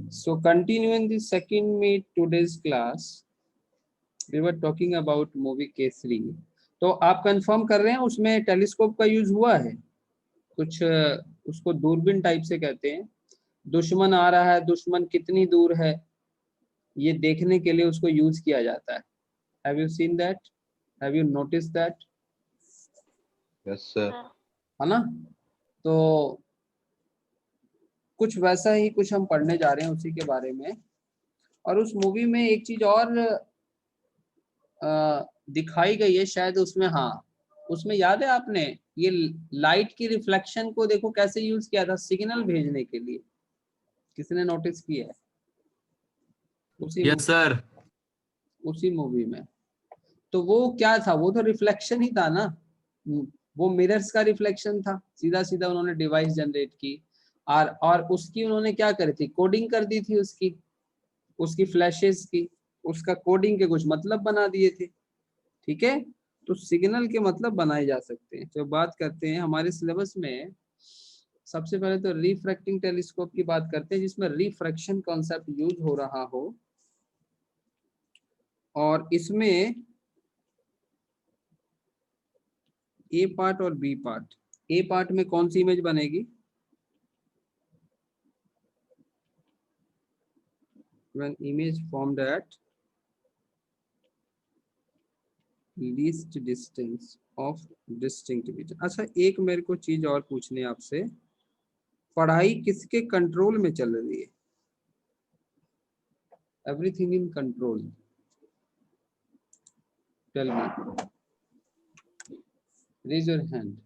So continuing the second meet today's class, we were talking about movie K3. तो आप confirm कर रहे हैं उसमें टेलीस्कोप का यूज हुआ है? कुछ उसको दूरबीन टाइप से कहते हैं। दुश्मन आ रहा है, दुश्मन कितनी दूर है, ये देखने के लिए उसको यूज किया जाता है। Have you seen that? Have you noticed that? Yes, sir. है ना? तो कुछ वैसा ही कुछ हम पढ़ने जा रहे हैं उसी के बारे में। और उस मूवी में एक चीज और दिखाई गई है शायद उसमें, हाँ उसमें याद है आपने, ये लाइट की रिफ्लेक्शन को देखो कैसे यूज किया था सिग्नल भेजने के लिए। किसने नोटिस किया है? Yes sir. उसी मूवी में तो वो क्या था, वो तो रिफ्लेक्शन ही था ना, वो मिरर्स का रिफ्लेक्शन था। सीधा सीधा उन्होंने डिवाइस जनरेट की और उसकी उन्होंने क्या करी थी, कोडिंग कर दी थी उसकी फ्लैशेस की, उसका कोडिंग के कुछ मतलब बना दिए थे। ठीक है, तो सिग्नल के मतलब बनाए जा सकते हैं। जो बात करते हैं हमारे सिलेबस में, सबसे पहले तो रिफ्रैक्टिंग टेलीस्कोप की बात करते हैं जिसमें रिफ्रैक्शन कॉन्सेप्ट यूज हो रहा हो। और इसमें ए पार्ट और बी पार्ट। ए पार्ट में कौन सी इमेज बनेगी? When image formed at least distance of distinct region। अच्छा, एक मेरे को चीज और पूछनी है आपसे, पढ़ाई किसके कंट्रोल में चल रही है? Everything in control. Tell me, raise your hand.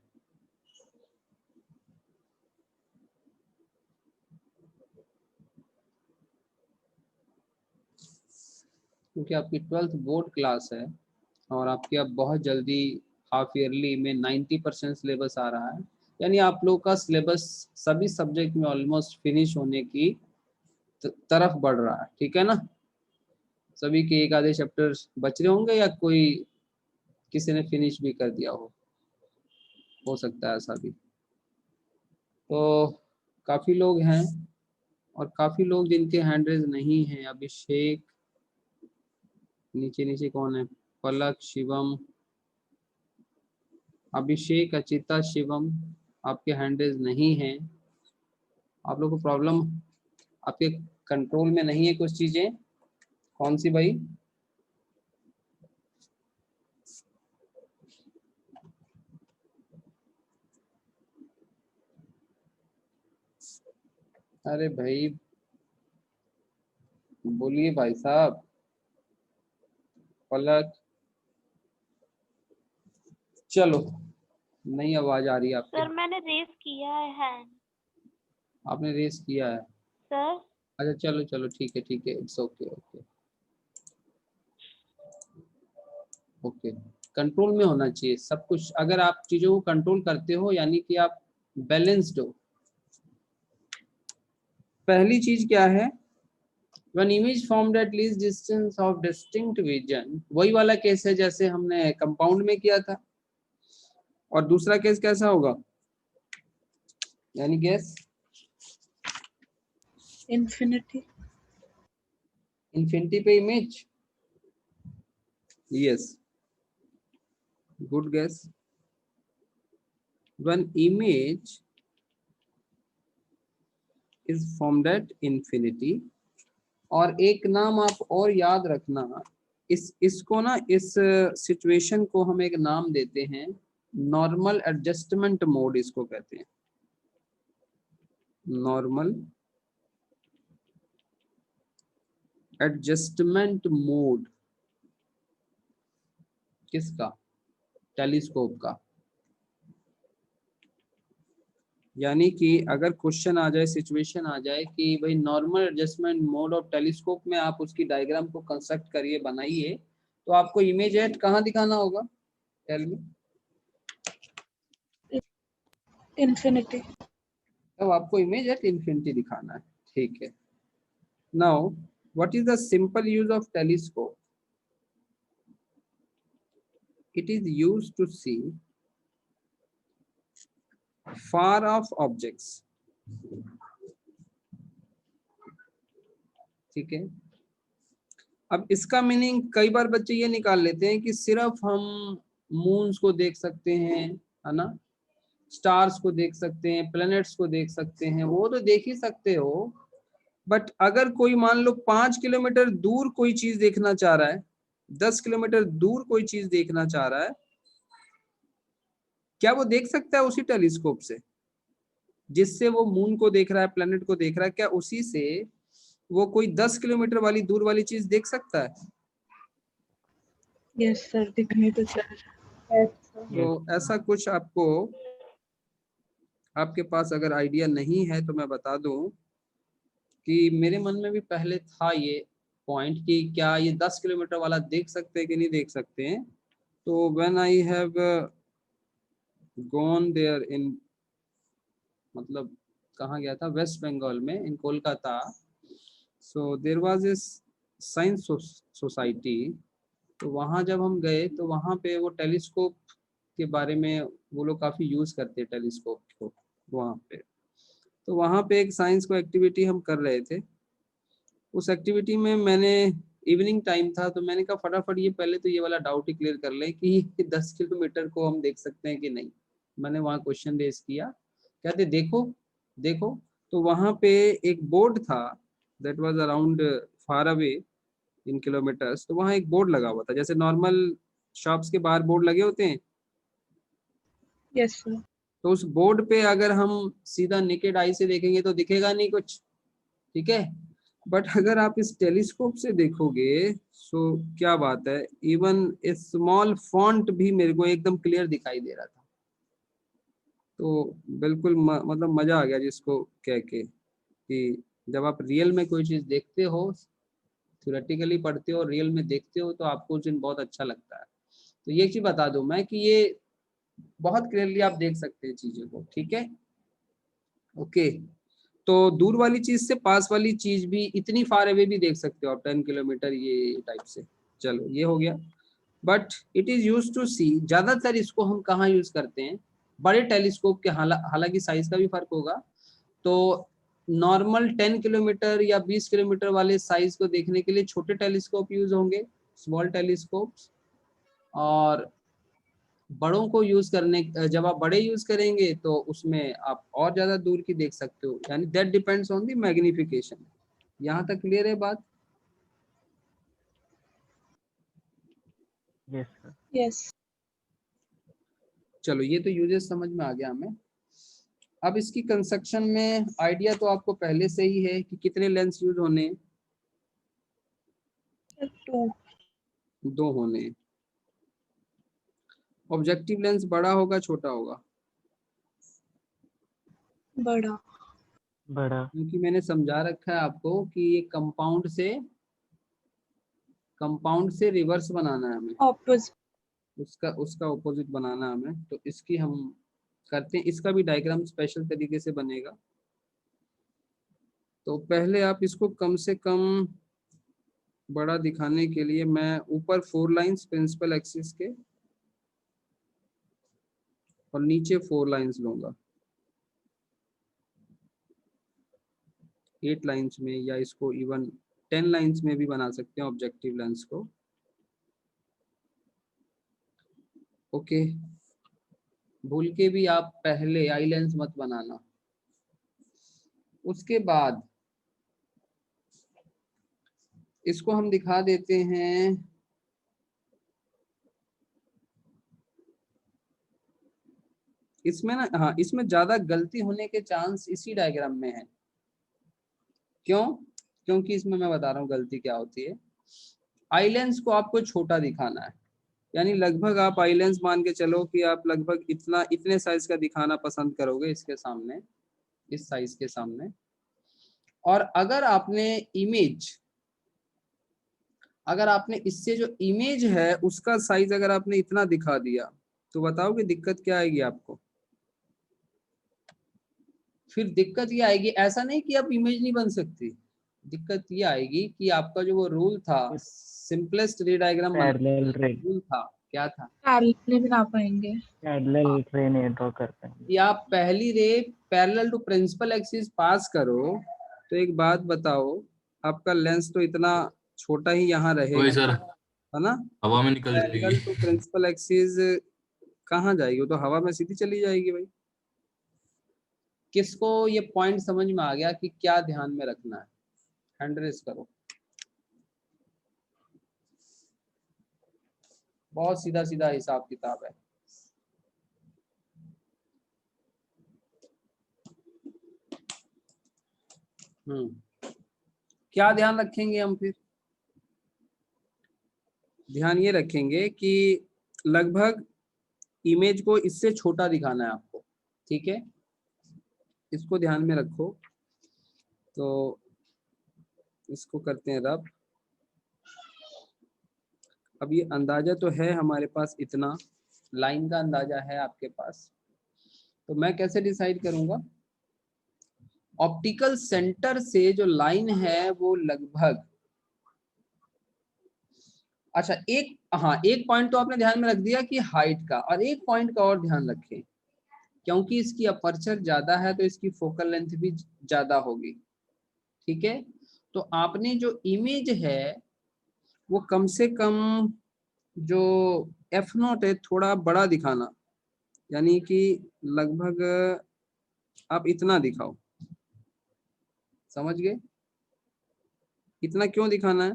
क्योंकि आपकी 12th बोर्ड क्लास है और आपकी अब बहुत जल्दी हाफ ईयरली में 90% सिलेबस आ रहा है, यानी आप लोग का सिलेबस सभी सब्जेक्ट में ऑलमोस्ट फिनिश होने की तरफ बढ़ रहा है। ठीक है ना? सभी के एक आधे चैप्टर बच रहे होंगे या कोई किसी ने फिनिश भी कर दिया हो सकता है ऐसा भी। तो काफी लोग हैं और काफी लोग जिनके हैंड रेज नहीं है। अभिषेक, नीचे नीचे कौन है? पलक, शिवम, अभिषेक, अचिता, शिवम, आपके हैंड रेज नहीं है। आप लोग को प्रॉब्लम, आपके कंट्रोल में नहीं है कुछ चीजें। कौन सी भाई? अरे भाई बोलिए भाई साहब। पलक, चलो, नई आवाज आ रही है आपके। सर मैंने रेस किया है। आपने रेस किया है? सर अच्छा चलो चलो, ठीक है, it's okay okay okay. Control में होना चाहिए सब कुछ। अगर आप चीजों को कंट्रोल करते हो यानी कि आप बैलेंस्ड हो। पहली चीज क्या है? When image formed at least distance of distinct vision, वही वाला केस है जैसे हमने कंपाउंड में किया था। और दूसरा केस कैसा होगा? यानी गैस इन्फिनिटी। इन्फिनिटी पे image. Yes, good gas. When image is formed at infinity, और एक नाम आप और याद रखना, इसको ना, इस सिचुएशन को हम एक नाम देते हैं, नॉर्मल एडजस्टमेंट मोड इसको कहते हैं। नॉर्मल एडजस्टमेंट मोड किसका? टेलीस्कोप का। यानी कि अगर क्वेश्चन आ जाए, सिचुएशन आ जाए कि भाई normal adjustment mode of telescope में आप उसकी डायग्राम को कंस्ट्रक्ट करिए, बनाइए, तो आपको इमेज एट कहाँ दिखाना होगा? Tell me. इन्फिनिटी। तब आपको इमेज एट इंफिनिटी दिखाना है। ठीक है। Now what is the simple use of telescope? It is used to see far off objects ठीक है। अब इसका मीनिंग कई बार बच्चे ये निकाल लेते हैं कि सिर्फ हम मून्स को देख सकते हैं, है ना, स्टार्स को देख सकते हैं, प्लैनेट्स को देख सकते हैं, वो तो देख ही सकते हो, बट अगर कोई मान लो 5 किलोमीटर दूर कोई चीज देखना चाह रहा है, 10 किलोमीटर दूर कोई चीज देखना चाह रहा है, क्या वो देख सकता है उसी टेलीस्कोप से जिससे वो मून को देख रहा है, प्लैनेट को देख रहा है? क्या उसी से वो कोई 10 किलोमीटर वाली दूर वाली चीज देख सकता है? यस सर, दिखने तो चाह रहा है। तो ऐसा कुछ आपको, आपके पास अगर आइडिया नहीं है तो मैं बता दूं कि मेरे मन में भी पहले था ये पॉइंट कि क्या ये 10 किलोमीटर वाला देख सकते हैं कि नहीं देख सकते हैं। तो when I have gone there in, मतलब कहाँ गया था, वेस्ट बंगाल में, in Kolkata. So there was a science society. तो वहाँ जब हम गए तो वहाँ पे वो टेलीस्कोप के बारे में वो लोग काफ़ी यूज़ करते हैं टेलीस्कोप को वहाँ पे। तो वहाँ पे एक साइंस को एक्टिविटी हम कर रहे थे। उस एक्टिविटी में मैंने, इवनिंग टाइम था, तो मैंने कहा फटाफट ये पहले तो ये वाला डाउट ही क्लियर कर लें कि 10 किलोमीटर को हम देख सकते हैं कि नहीं। मैंने वहाँ क्वेश्चन रेज किया, कहते देखो देखो। तो वहाँ पे एक बोर्ड था that was around far away in kilometres. तो वहाँ एक बोर्ड लगा हुआ था, जैसे नॉर्मल शॉप्स के बाहर बोर्ड लगे होते हैं। Yes sir. तो उस बोर्ड पे अगर हम सीधा नेकेड आई से देखेंगे तो दिखेगा नहीं कुछ, ठीक है। बट अगर आप इस टेलीस्कोप से देखोगे सो क्या बात है, इवन ए स्मॉल फॉन्ट भी मेरे को एकदम क्लियर दिखाई दे रहा था। तो बिल्कुल मतलब मजा आ गया जिसको कह के कि जब आप रियल में कोई चीज देखते हो, थ्योरेटिकली पढ़ते हो, रियल में देखते हो, तो आपको उस दिन बहुत अच्छा लगता है। तो ये चीज बता दूं मैं कि ये बहुत क्लियरली आप देख सकते हैं चीजों को, ठीक है। ओके, तो दूर वाली चीज से पास वाली चीज भी इतनी फार अवे भी देख सकते हो आप, 10 किलोमीटर ये टाइप से। चलो ये हो गया। But it is use to see, ज्यादातर इसको हम कहाँ यूज करते हैं, बड़े टेलीस्कोप के, हालांकि साइज का भी फर्क होगा। तो नॉर्मल 10 किलोमीटर या 20 किलोमीटर वाले साइज को देखने के लिए छोटे टेलीस्कोप यूज होंगे, स्मॉल टेलीस्कोप्स। और बड़ों को यूज करने, जब आप बड़े यूज करेंगे तो उसमें आप और ज्यादा दूर की देख सकते हो, यानी that depends on the magnification. यहाँ तक क्लियर है बात? Yes sir. यस। चलो ये तो यूजेस समझ में आ गया हमें। अब इसकी कंस्ट्रक्शन में आइडिया तो आपको पहले से ही है कि कितने लेंस यूज होने, 2। 2 होने। ऑब्जेक्टिव लेंस बड़ा होगा छोटा होगा? बड़ा। बड़ा। क्योंकि मैंने समझा रखा है आपको कि ये कंपाउंड से रिवर्स बनाना है हमें, ऑपोजिट। उसका ऑपोजिट बनाना है हमें। तो इसकी हम करते हैं, इसका भी डायग्राम स्पेशल तरीके से बनेगा। तो पहले आप इसको कम से कम बड़ा दिखाने के लिए मैं ऊपर 4 लाइंस प्रिंसिपल एक्सिस के और नीचे 4 लाइंस लूंगा 8 लाइंस में, या इसको इवन 10 लाइंस में भी बना सकते हैं ऑब्जेक्टिव लेंस को। ओके, भूल के भी आप पहले आई लेंस मत बनाना। उसके बाद इसको हम दिखा देते हैं, इसमें ना, हाँ, इसमें ज्यादा गलती होने के चांस इसी डायग्राम में है। क्यों? क्योंकि इसमें मैं बता रहा हूँ गलती क्या होती है। आई लेंस को आपको छोटा दिखाना है, यानी लगभग आप आई लेंस मान के चलो कि आप लगभग इतने साइज का दिखाना पसंद करोगे इसके सामने, इस साइज के सामने। और अगर आपने इससे जो इमेज है उसका साइज अगर आपने इतना दिखा दिया, तो बताओ कि दिक्कत क्या आएगी आपको? फिर दिक्कत ये आएगी, ऐसा नहीं कि अब इमेज नहीं बन सकती, दिक्कत ये आएगी कि आपका जो वो रूल था, सिंपलेस्ट रे डायग्राम पैरेलल रे। रूल था, क्या था? पैरेलल बना पाएंगे। पैरेलल रे नहीं ड्रॉ कर पाएंगे। कि आप पहली ray parallel to principal axis pass करो। तो एक बात बताओ, आपका लेंस तो इतना छोटा ही यहाँ वही रहेगा, सर, है ना। हवा में निकल पैरेलल टू जाएगी। प्रिंसिपल एक्सिस कहाँ जाएगी? वो तो हवा में सीधी चली जाएगी भाई। किसको ये पॉइंट समझ में आ गया कि क्या ध्यान में रखना है? हैंड रेज करो। बहुत सीधा सीधा हिसाब किताब है। क्या ध्यान रखेंगे हम फिर? ध्यान ये रखेंगे कि लगभग इमेज को इससे छोटा दिखाना है आपको, ठीक है। इसको ध्यान में रखो। तो इसको करते हैं रब। अब ये अंदाजा तो है हमारे पास, इतना लाइन का अंदाजा है आपके पास। तो मैं कैसे डिसाइड करूंगा? ऑप्टिकल सेंटर से जो लाइन है वो लगभग, अच्छा एक, हाँ एक पॉइंट तो आपने ध्यान में रख दिया कि हाइट का, और एक पॉइंट का और ध्यान रखें, क्योंकि इसकी अपर्चर ज्यादा है तो इसकी फोकल लेंथ भी ज्यादा होगी, ठीक है। तो आपने जो इमेज है वो कम से कम जो f0 है थोड़ा बड़ा दिखाना, यानी कि लगभग आप इतना दिखाओ, समझ गए? इतना क्यों दिखाना है?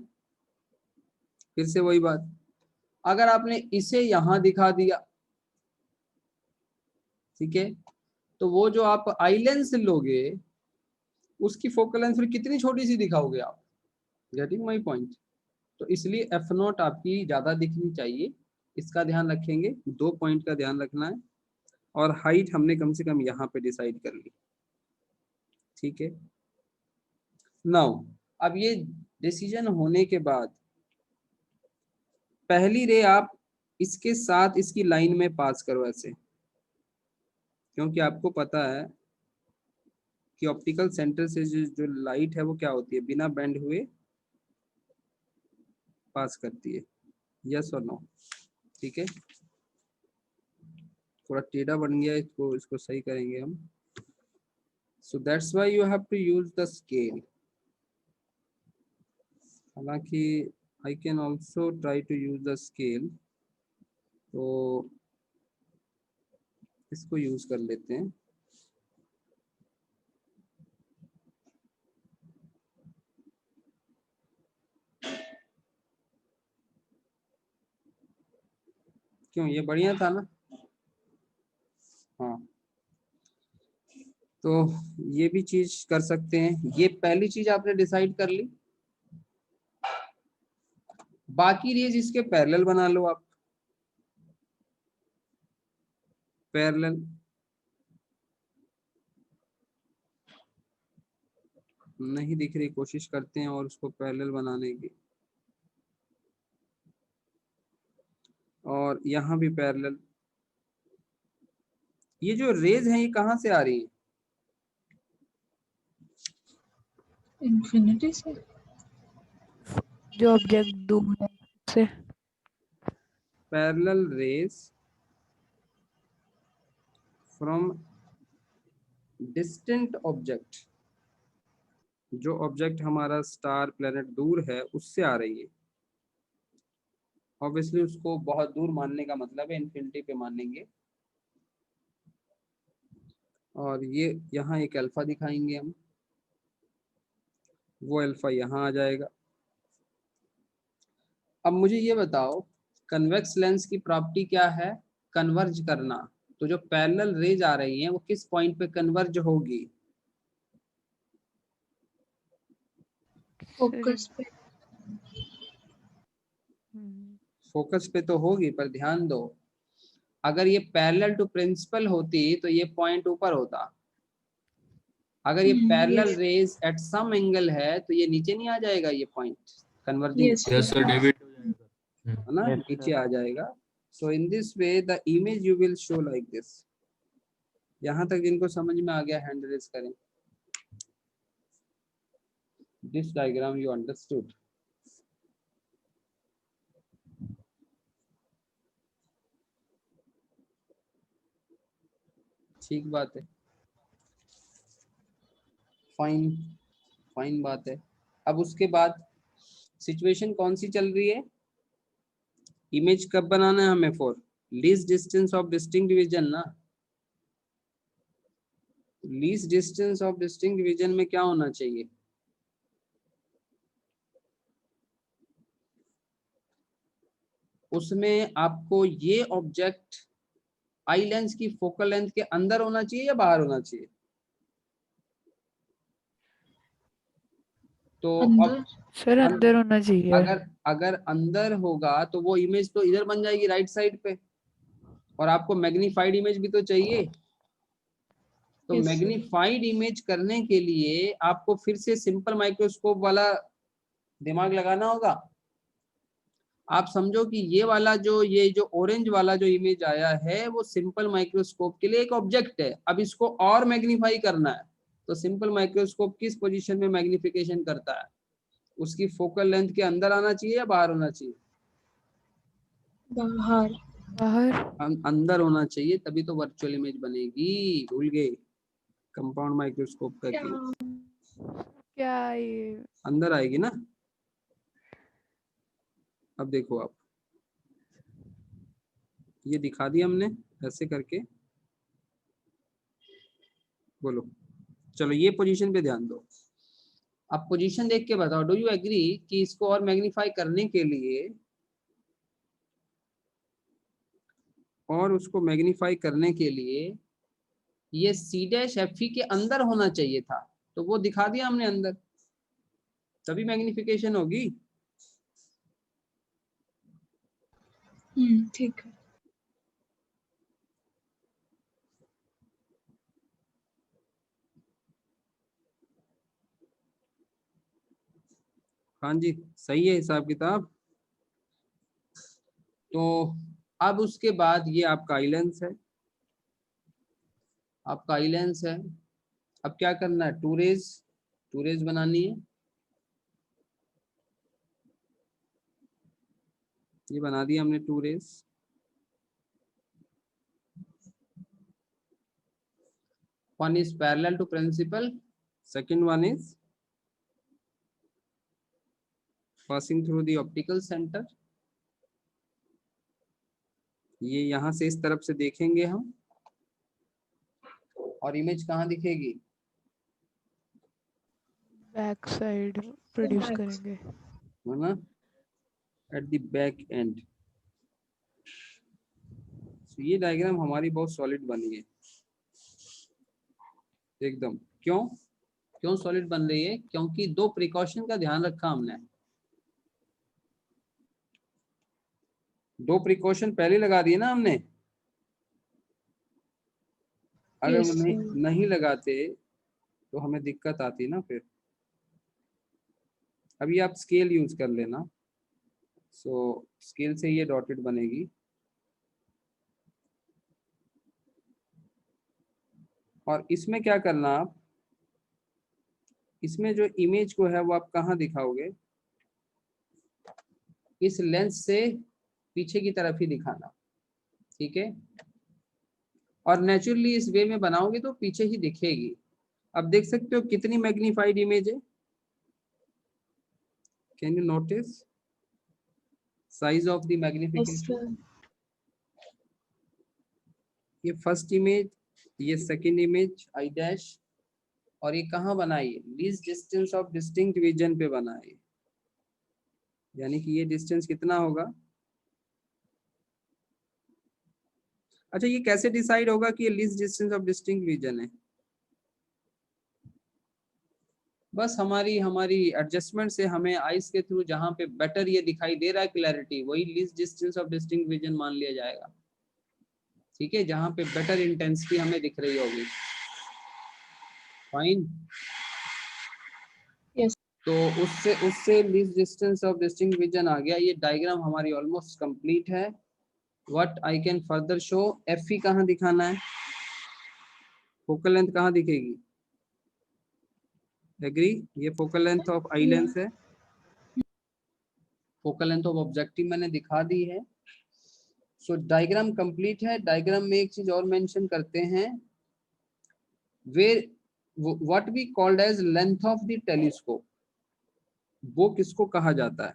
फिर से वही बात, अगर आपने इसे यहां दिखा दिया, ठीक है, तो वो जो आप आई लेंस लोगे उसकी फोकल लेंथ फिर कितनी छोटी सी दिखाओगे आप। Getting my point? तो इसलिए f0 आपकी ज्यादा दिखनी चाहिए, इसका ध्यान रखेंगे। 2 पॉइंट का ध्यान रखना है, और हाइट हमने कम से कम यहाँ पे डिसाइड कर ली, ठीक है। नाउ अब ये डिसीजन होने के बाद पहली रे आप इसके साथ इसकी लाइन में पास करो ऐसे, क्योंकि आपको पता है कि ऑप्टिकल सेंटर से जो लाइट है वो क्या होती है, बिना बेंड हुए पास करती है। यस और नो? ठीक है, थोड़ा टेढ़ा बन गया, इसको इसको सही करेंगे हम। So that's why you have to use the scale. हालांकि I can also try to use the scale, तो इसको यूज कर लेते हैं। क्यों, ये बढ़िया था ना? हाँ, तो ये भी चीज कर सकते हैं। ये पहली चीज आपने डिसाइड कर ली। बाकी रेज इसके पैरेलल बना लो आप, पैरेलल। नहीं दिख रही, कोशिश करते हैं और उसको पैरेलल बनाने की, और यहाँ भी पैरेलल। ये जो रेज हैं ये कहाँ से आ रही है? इन्फिनिटी से। जो ऑब्जेक्ट दूर है से। Parallel raise from distant object, जो ऑब्जेक्ट हमारा स्टार प्लेनेट दूर है उससे आ रही है। ऑब्वियसली उसको बहुत दूर मानने का मतलब है इन्फिनिटी पे मानेंगे। और ये यहाँ एक अल्फा दिखाएंगे हम, वो अल्फा यहाँ आ जाएगा। अब मुझे ये बताओ, कन्वेक्स लेंस की प्रॉपर्टी क्या है? कन्वर्ज करना। तो जो पैरेलल रेज आ रही हैं वो किस पॉइंट पे कन्वर्ज होगी? फोकस पे। फोकस पे तो होगी, पर ध्यान दो, अगर ये पैरेलल टू प्रिंसिपल होती तो ये पॉइंट ऊपर होता। अगर ये parallel yes rays at some angle है तो ये नीचे नहीं आ जाएगा, ये point converging, yes yes sir, deviate हो जाएगा। है ना, Yes, नीचे sir. आ जाएगा। So in this way the image you will show like this. यहाँ तक जिनको समझ में आ गया हैंड रेज करें। This diagram you understood? ठीक बात है, फाइन फाइन बात है। अब उसके बाद सिचुएशन कौन सी चल रही है, इमेज कब बनाना है हमें, for least distance of distinct division ना। Least distance of distinct division में क्या होना चाहिए, उसमें आपको ये ऑब्जेक्ट आई लेंस की फोकल लेंथ के अंदर होना चाहिए या बाहर होना चाहिए, तो अंदर। सर अंदर होना चाहिए। अगर अगर अंदर होगा तो वो इमेज तो इधर बन जाएगी राइट साइड पे, और आपको मैग्नीफाइड इमेज भी तो चाहिए। तो Yes, sir. मैग्नीफाइड इमेज करने के लिए आपको फिर से सिंपल माइक्रोस्कोप वाला दिमाग लगाना होगा। आप समझो कि ये जो ऑरेंज वाला जो इमेज आया है वो सिंपल माइक्रोस्कोप के लिए एक ऑब्जेक्ट है। अब इसको और मैग्नीफाई करना है, तो सिंपल माइक्रोस्कोप किस पोजीशन में मैग्निफिकेशन करता है, उसकी फोकल लेंथ के अंदर आना चाहिए या बाहर होना चाहिए, बाहर। बाहर। अंदर होना चाहिए, तभी तो वर्चुअल इमेज बनेगी। भूल गए कंपाउंड माइक्रोस्कोप का केस, क्या ये अंदर आएगी ना। अब देखो आप, ये दिखा दिया हमने ऐसे करके, बोलो चलो ये पोजीशन पे ध्यान दो। अब पोजीशन देख के बताओ, डू यू एग्री कि इसको और मैग्नीफाई करने के लिए और उसको मैग्नीफाई करने के लिए ये C' के अंदर होना चाहिए था, तो वो दिखा दिया हमने अंदर, तभी मैग्निफिकेशन होगी। ठीक है। हाँ जी सही है हिसाब किताब। तो अब उसके बाद ये आपका आई लेंस है, आपका आई लेंस है। अब क्या करना है, टू रेज बनानी है। ये बना दिया हमने two rays. One is parallel to principal, second one is passing through the optical centre. ये यहां से इस तरफ से देखेंगे हम, और इमेज कहाँ दिखेगी, बैक साइड प्रोड्यूस Back. करेंगे। है ना, एट द बैक एंड। ये डायग्राम हमारी बहुत सॉलिड बनी है एकदम। क्यों सॉलिड बन रही है, क्योंकि दो प्रिकॉशन का ध्यान रखा हमने। दो प्रिकॉशन पहले लगा दिए ना हमने, अगर Yes, हम sir. नहीं लगाते तो हमें दिक्कत आती ना फिर। अभी आप स्केल यूज कर लेना, सो स्केल से ये डॉटेड बनेगी। और इसमें क्या करना आप, इसमें जो इमेज को है वो आप कहाँ दिखाओगे, इस लेंस से पीछे की तरफ ही दिखाना, ठीक है। और नेचुरली इस वे में बनाओगे तो पीछे ही दिखेगी। अब देख सकते हो कितनी मैग्नीफाइड इमेज है, can you notice size of the Yes, magnification. sir. ये फर्स्ट इमेज, ये सेकंड इमेज आई डैश, और ये कहाँ बनाई है, least distance of distinct division पे बनाई, यानी कि ये डिस्टेंस कितना होगा। अच्छा ये कैसे डिसाइड होगा कि ये least distance of distinct division है, बस हमारी एडजस्टमेंट से हमें आइस के थ्रू जहां पे बेटर ये दिखाई दे रहा है क्लैरिटी, वही least distance of distinct division मान लिया जाएगा, ठीक है, जहां पे बेटर इंटेंसिटी हमें दिख रही होगी। फाइन। Yes. तो उससे least distance of distinct division आ गया। ये डायग्राम हमारी ऑलमोस्ट कंप्लीट है। What I can further show, F कहाँ दिखाना है, फोकल लेंथ कहाँ दिखेगी, एग्री, ये focal length of eye lens है, फोकल लेंथ ऑफ ऑब्जेक्टिव मैंने दिखा दी है। सो डायग्राम कंप्लीट है। डायग्राम में एक चीज और मेंशन करते हैं, we what we called as length of the telescope. वो किसको कहा जाता है?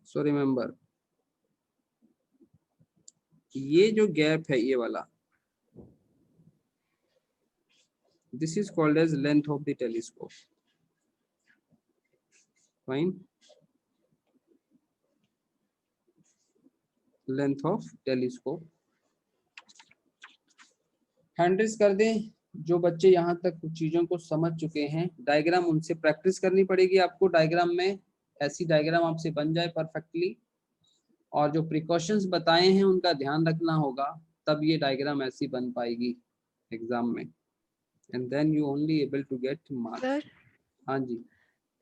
सो रिमेम्बर, ये जो गैप है ये वाला, this is called as length of the telescope. Fine, length of telescope. Hand raise कर दें जो बच्चे यहाँ तक कुछ चीजों को समझ चुके हैं. डायग्राम उनसे प्रैक्टिस करनी पड़ेगी आपको. डायग्राम में ऐसी डायग्राम आपसे बन जाए परफेक्टली, और जो प्रिकॉशंस बताए हैं उनका ध्यान रखना होगा, तब ये डायग्राम ऐसी बन पाएगी एग्जाम में. And then you only able to get marks. Sir हाँ जी.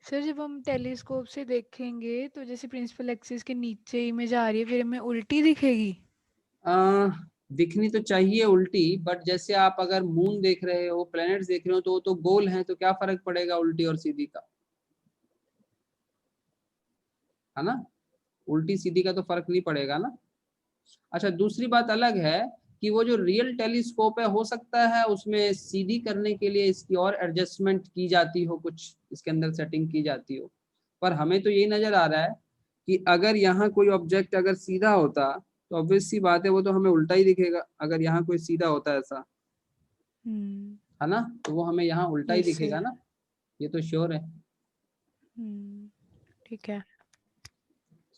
सर जब हम टेलीस्कोप से देखेंगे तो जैसे प्रिंसिपल एक्सिस के नीचे इमेज आ रही है, फिर हमें उल्टी दिखेगी? दिखनी तो चाहिए उल्टी, बट जैसे आप अगर मून देख रहे हो, प्लैनेट्स देख रहे हो, तो वो तो गोल हैं, तो क्या फर्क पड़ेगा उल्टी और सीधी का, है ना? उल्टी सीधी का तो फर्क नहीं पड़ेगा ना. अच्छा, दूसरी बात अलग है कि वो जो रियल टेलीस्कोप है, हो सकता है उसमें सीधी करने के लिए इसकी और एडजस्टमेंट की जाती हो, कुछ इसके अंदर सेटिंग की जाती हो. पर हमें तो यही नजर आ रहा है कि अगर यहाँ कोई ऑब्जेक्ट अगर सीधा होता तो ऑब्वियस सी बात है वो तो हमें उल्टा ही दिखेगा. अगर यहाँ कोई सीधा होता है ऐसा, है ना, तो वो हमें यहाँ उल्टा ही यस दिखेगा सर. ना. ये तो श्योर है. ठीक है.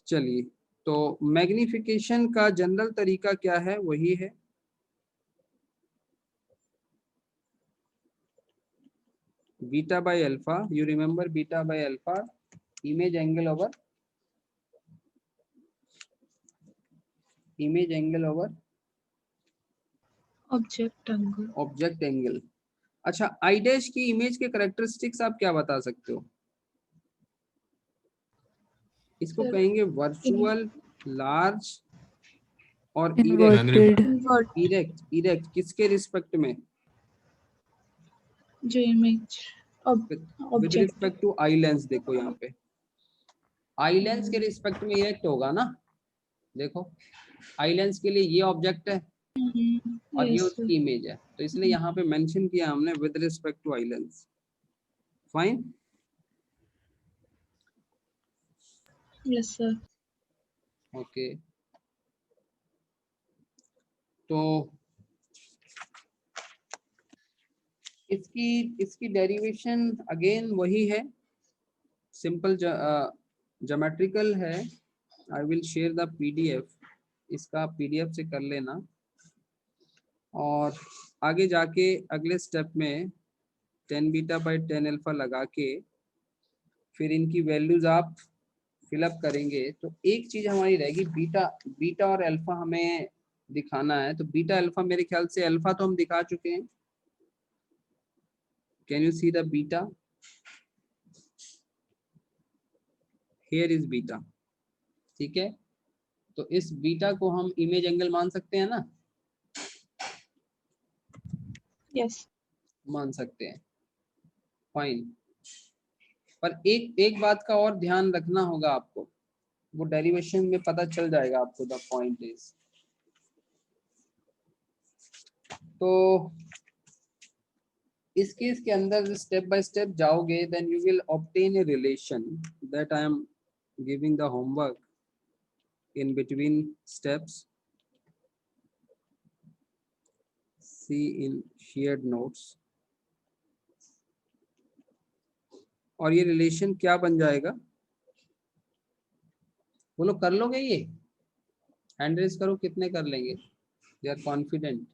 चलिए, तो मैग्निफिकेशन का जनरल तरीका क्या है? वही है beta by alpha. You remember beta by alpha, image angle over object angle. Object angle. अच्छा, आई डैश की इमेज के कैरेक्टरिस्टिक्स आप क्या बता सकते हो? इसको सर कहेंगे वर्चुअल, लार्ज और इन्वर्टेड. Inverted erect. इरेक्ट किसके रिस्पेक्ट में? जो image with object. Respect to eye lens. देखो यहाँ पे आई लेंस के रिस्पेक्ट में इरेक्ट होगा ना. देखो, आई लेंस के लिए ये ऑब्जेक्ट है और ये यस सर. उसकी इमेज है, तो इसलिए यहाँ पे मेंशन किया हमने with respect to eye lens. Fine. Yes sir. Okay, तो इसकी इसकी डेरिवेशन अगेन वही है, सिंपल ज्योमेट्रिकल है. I will share the PDF, इसका पीडीएफ से कर लेना. और आगे जाके अगले स्टेप में 10 बीटा बाई 10 अल्फा लगा के फिर इनकी वैल्यूज आप फिलअप करेंगे, तो एक चीज हमारी रहेगी, बीटा. बीटा और अल्फा हमें दिखाना है. तो बीटा अल्फा, मेरे ख्याल से अल्फा तो हम दिखा चुके हैं. Can you see the beta? Here is beta. ठीक है, तो इस बीटा को हम इमेज एंगल मान सकते हैं ना? यस. मान सकते हैं. फाइन. पर एक बात का और ध्यान रखना होगा आपको, वो डेरिवेशन में पता चल जाएगा आपको. द पॉइंट इज, तो इस केस के अंदर स्टेप बाय स्टेप जाओगे, then you will obtain a relation that I am giving the homework in between steps. See in shared notes. और ये रिलेशन क्या बन जाएगा? बोलो, कर लोगे ये? हैंड रेज करो, कितने कर लेंगे? दे आर कॉन्फिडेंट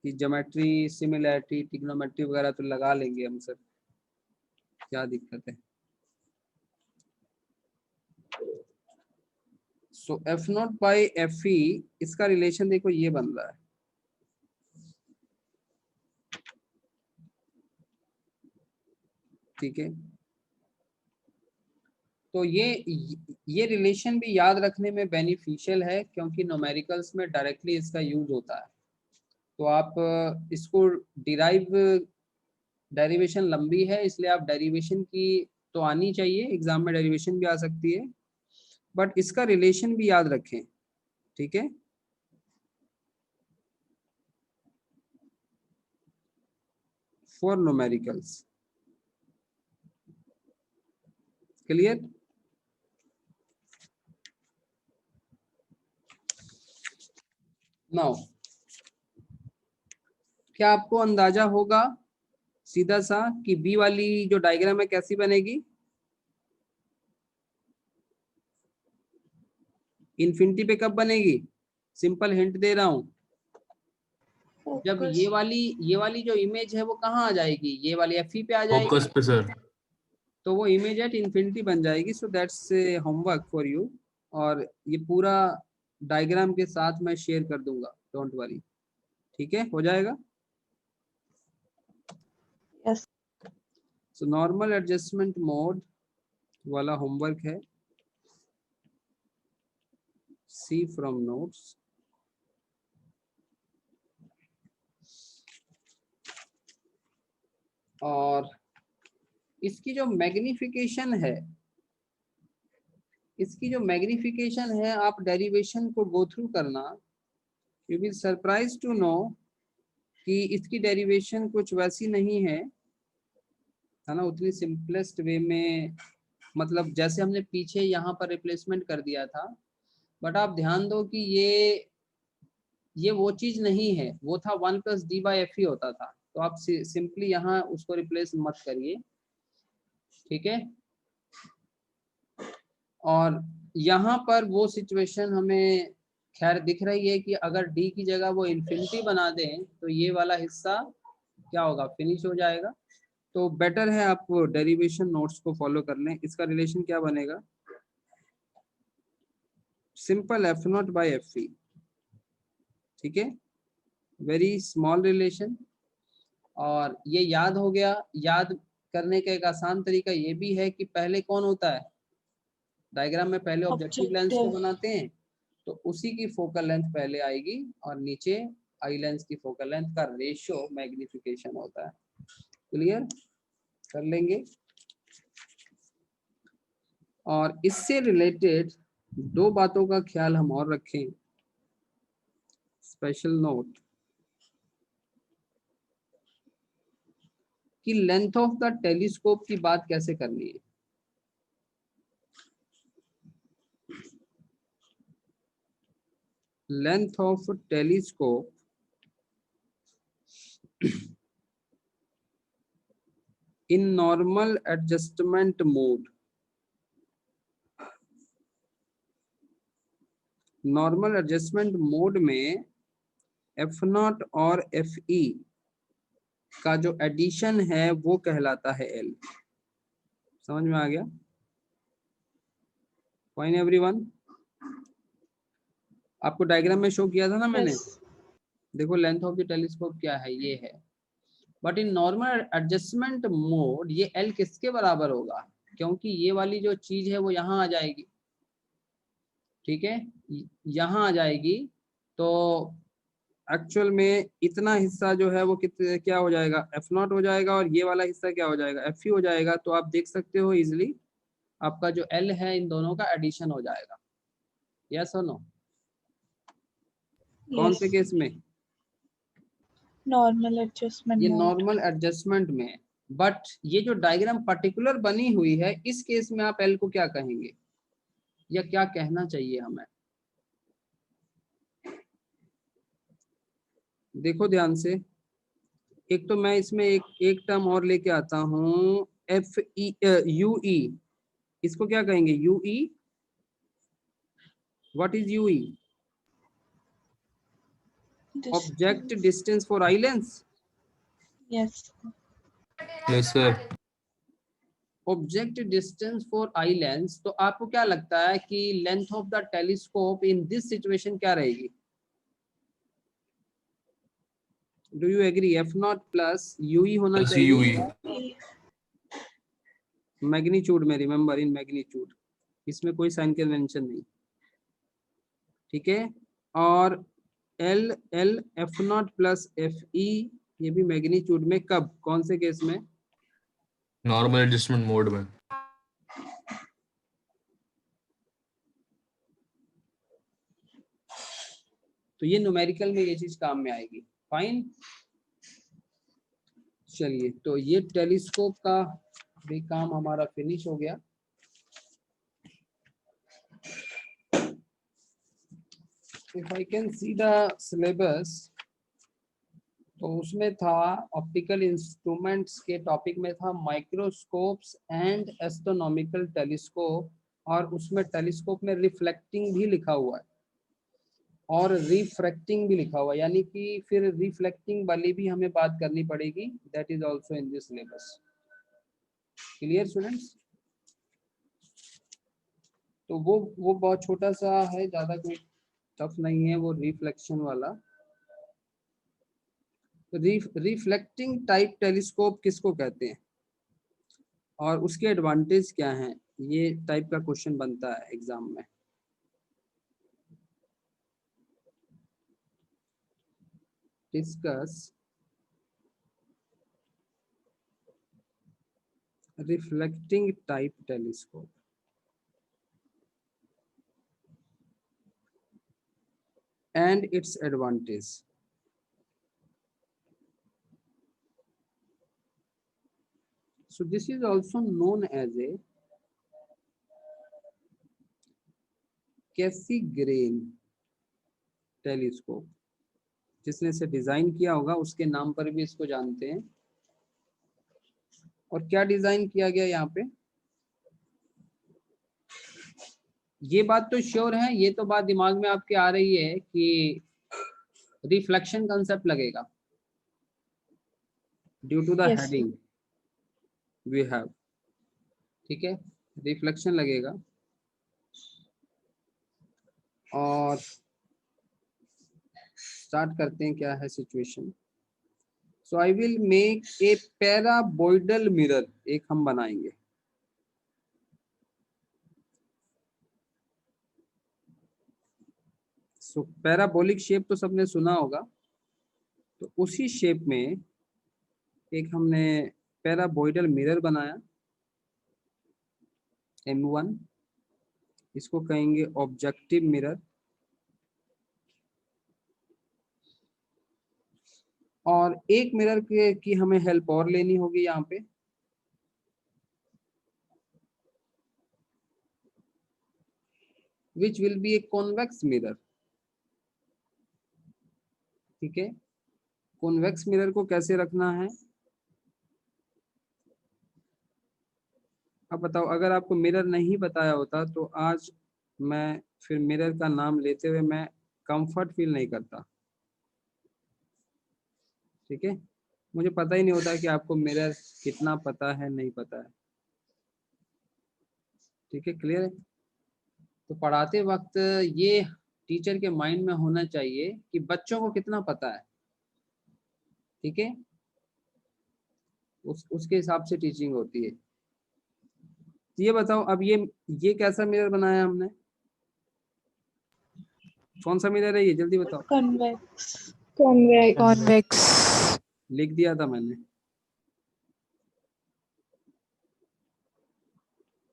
कि ज्योमेट्री, सिमिलैरिटी, ट्रिग्नोमेट्री वगैरह तो लगा लेंगे हम सर. क्या दिक्कत है? So F naught by F E, इसका रिलेशन देखो ये बन रहा है. ठीक है, तो ये रिलेशन भी याद रखने में बेनिफिशियल है, क्योंकि न्यूमेरिकल्स में डायरेक्टली इसका यूज होता है. तो आप इसको डेरिवेशन लंबी है, इसलिए आप डेरिवेशन की तो आनी चाहिए, एग्जाम में डेरिवेशन भी आ सकती है, बट इसका रिलेशन भी याद रखें. ठीक है, फॉर न्यूमेरिकल्स. क्लियर? नाउ क्या आपको अंदाजा होगा सीधा सा कि बी वाली जो डायग्राम है कैसी बनेगी? इन्फिनिटी पे कब बनेगी? सिंपल हिंट दे रहा हूं, जब Focus. ये वाली जो इमेज है वो कहाँ आ जाएगी? ये वाली एफ पे आ जाएगी, फोकस पे सर। तो वो इमेज एट इन्फिनिटी बन जाएगी। So that's homework for you, और ये पूरा डायग्राम के साथ मैं शेयर कर दूंगा, डोंट वरी। ठीक है, हो जाएगा। Yes. So normal adjustment mode वाला होमवर्क है, सी फ्रॉम नोट्स। और इसकी जो मैग्निफिकेशन है, आप डेरिवेशन को गो थ्रू करना। You will surprise to know कि इसकी डेरिवेशन कुछ वैसी नहीं है ना, उतनी सिंपलेस्ट वे में, मतलब जैसे हमने पीछे यहाँ पर रिप्लेसमेंट कर दिया था। बट आप ध्यान दो कि ये वो चीज नहीं है, वो था 1 + d/f ही होता था, तो आप सिंपली यहाँ उसको रिप्लेस मत करिए, ठीक है। और यहाँ पर वो सिचुएशन हमें खैर दिख रही है कि अगर d की जगह वो इन्फिनिटी बना दें तो ये वाला हिस्सा क्या होगा? फिनिश हो जाएगा। तो बेटर है आप डेरिवेशन नोट्स को फॉलो कर लें। इसका रिलेशन क्या बनेगा? सिंपल F0/Fe, ठीक है, वेरी स्मॉल रिलेशन। और ये याद हो गया। याद करने का एक आसान तरीका ये भी है कि पहले कौन होता है डायग्राम में? पहले ऑब्जेक्टिव लेंस को बनाते हैं, तो उसी की फोकल लेंथ पहले आएगी, और नीचे आई लेंस की फोकल लेंथ का रेशियो मैग्निफिकेशन होता है। क्लियर कर लेंगे। और इससे रिलेटेड 2 बातों का ख्याल हम और रखें, स्पेशल नोट, कि लेंथ ऑफ द टेलीस्कोप की बात कैसे करनी है। Length of telescope in normal adjustment mode. Normal adjustment mode में F0 और Fe का जो एडिशन है वो कहलाता है L। समझ में आ गया? Fine everyone. आपको डायग्राम में शो किया था ना मैंने? Yes. देखो लेंथ ऑफ द टेलीस्कोप क्या है, ये है। But in normal adjustment mode ये L किसके बराबर होगा? क्योंकि ये वाली जो चीज है वो यहाँ आ जाएगी, ठीक है, यहाँ आ जाएगी। तो एक्चुअल में इतना हिस्सा जो है वो क्या हो जाएगा? F0 हो जाएगा, और ये वाला हिस्सा क्या हो जाएगा? Fe हो जाएगा। तो आप देख सकते हो इजिली आपका जो L है इन दोनों का एडिशन हो जाएगा। यस और नो? कौन से Yes. केस में? Normal adjustment ये mode. नॉर्मल एडजस्टमेंट में। बट ये जो डायग्राम पर्टिकुलर बनी हुई है, इस केस में आप L को क्या कहेंगे, या क्या कहना चाहिए हमें? देखो ध्यान से। एक तो मैं इसमें एक टर्म और लेके आता हूँ, UE। इसको क्या कहेंगे? UE। What is UE? Object distance for eye lens. Yes. Yes sir. Object distance for eye lens. तो आपको क्या लगता है कि length of the telescope in this situation क्या रहेगी? Do you agree? F0 plus UE होना प्लस चाहिए। UE। मैग्नीट्यूड में, रिमेंबर इन मैग्नीट्यूड, इसमें कोई साइन कन्वेंशन नहीं, ठीक है। और L F0 प्लस Fe, ये भी मैग्नीट्यूड में। कब? कौन से केस में? नॉर्मल एडजस्टमेंट मोड में। तो ये न्यूमेरिकल में ये चीज काम में आएगी। फाइन, चलिए, तो ये टेलीस्कोप का भी काम हमारा फिनिश हो गया। If I can see the syllabus, तो उसमें था ऑप्टिकल इंस्ट्रूमेंट्स के टॉपिक में था माइक्रोस्कोप्स एंड एस्ट्रोनॉमिकल टेलीस्कोप, और उसमें टेलीस्कोप में रिफ्लेक्टिंग भी लिखा हुआ है और रिफ्रैक्टिंग भी लिखा हुआ है, यानी कि फिर रिफ्लेक्टिंग वाली भी हमें बात करनी पड़ेगी, that is also in this syllabus. Clear students? तो वो बहुत छोटा सा है, ज्यादा कोई टफ नहीं है वो रिफ्लेक्शन वाला। रिफ्लेक्टिंग टाइप टेलीस्कोप किसको कहते हैं और उसके एडवांटेज क्या हैं, ये टाइप का क्वेश्चन बनता है एग्जाम में। Discuss reflecting type telescope and its advantage. So this is also known as a Cassegrain telescope. जिसने इसे डिजाइन किया होगा उसके नाम पर भी इसको जानते हैं। और क्या डिजाइन किया गया यहाँ पे, ये बात तो श्योर है, ये तो बात दिमाग में आपके आ रही है कि रिफ्लेक्शन कंसेप्ट लगेगा due to the Yes, sir. Heading we have, ठीक है, रिफ्लेक्शन लगेगा। और स्टार्ट करते हैं क्या है situation. So I will make a paraboloidal mirror, एक हम बनाएंगे। सो पैराबोलिक शेप तो सबने सुना होगा, तो उसी शेप में एक हमने पैराबोइडल मिरर बनाया M1, इसको कहेंगे ऑब्जेक्टिव मिरर। और एक मिरर की हमें हेल्प और लेनी होगी यहाँ पे, which will be a convex mirror, ठीक है। कॉन्वेक्स मिरर को कैसे रखना है, अब बताओ, अगर आपको मिरर नहीं बताया होता तो आज मैं फिर मिरर का नाम लेते हुए मैं कंफर्ट फील नहीं करता, ठीक है। मुझे पता ही नहीं होता कि आपको मिरर कितना पता है नहीं पता है, ठीक है, क्लियर है। तो पढ़ाते वक्त ये टीचर के माइंड में होना चाहिए कि बच्चों को कितना पता है, ठीक है, उसके हिसाब से टीचिंग होती है। ये बताओ, अब ये कैसा मिरर बनाया हमने, कौन सा मिरर है ये, जल्दी बताओ। Convex. कॉन्वेक्स। लिख दिया था मैंने,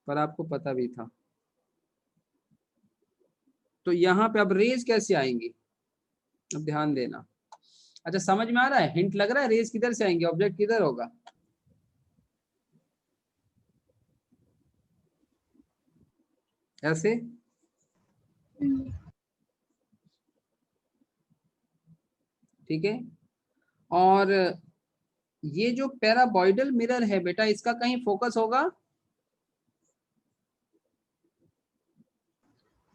पर आपको पता भी था। तो यहाँ पे अब रेज कैसे आएंगी, अब ध्यान देना। अच्छा, समझ में आ रहा है, हिंट लग रहा है, रेज किधर से आएंगे, ऑब्जेक्ट किधर होगा, ऐसे, ठीक है। और ये जो पैराबॉइडल मिरर है बेटा, इसका कहीं फोकस होगा,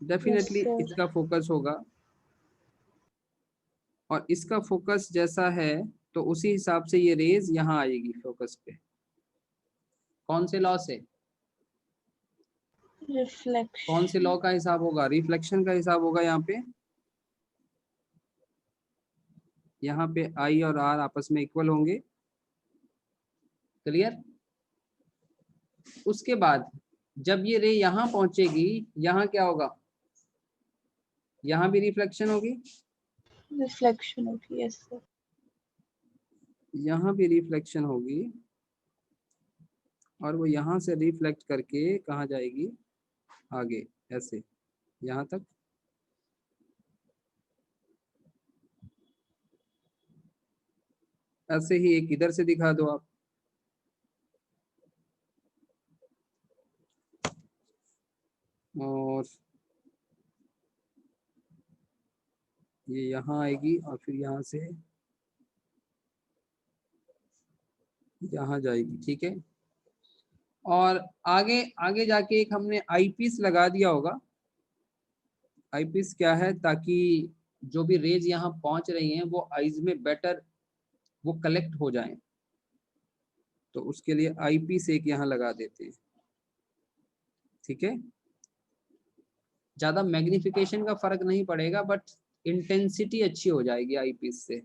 डेफिनेटली sir. इसका फोकस होगा। और इसका फोकस जैसा है तो उसी हिसाब से ये रेज यहाँ आएगी फोकस पे। कौन से लॉ से, कौन से Reflection. लॉ का हिसाब होगा, रिफ्लेक्शन का हिसाब होगा। यहाँ पे I और R आपस में इक्वल होंगे, क्लियर। उसके बाद जब ये रे यहाँ पहुंचेगी, यहाँ क्या होगा, यहाँ भी रिफ्लेक्शन होगी, Reflection. Okay, yes, sir. यहाँ भी रिफ्लेक्शन होगी, और वो यहाँ से रिफ्लेक्ट करके कहाँ जाएगी, आगे ऐसे यहाँ तक। ऐसे ही एक इधर से दिखा दो आप, और ये यहाँ आएगी और फिर यहाँ से यहाँ जाएगी, ठीक है। और आगे आगे जाके एक हमने आईपीस लगा दिया होगा। आईपीस क्या है, ताकि जो भी रेज यहाँ पहुंच रही हैं वो आईज में बेटर वो कलेक्ट हो जाएं, तो उसके लिए आईपीस एक यहाँ लगा देते हैं, ठीक है। ज्यादा मैग्निफिकेशन का फर्क नहीं पड़ेगा, बट इंटेंसिटी अच्छी हो जाएगी आईपीस से।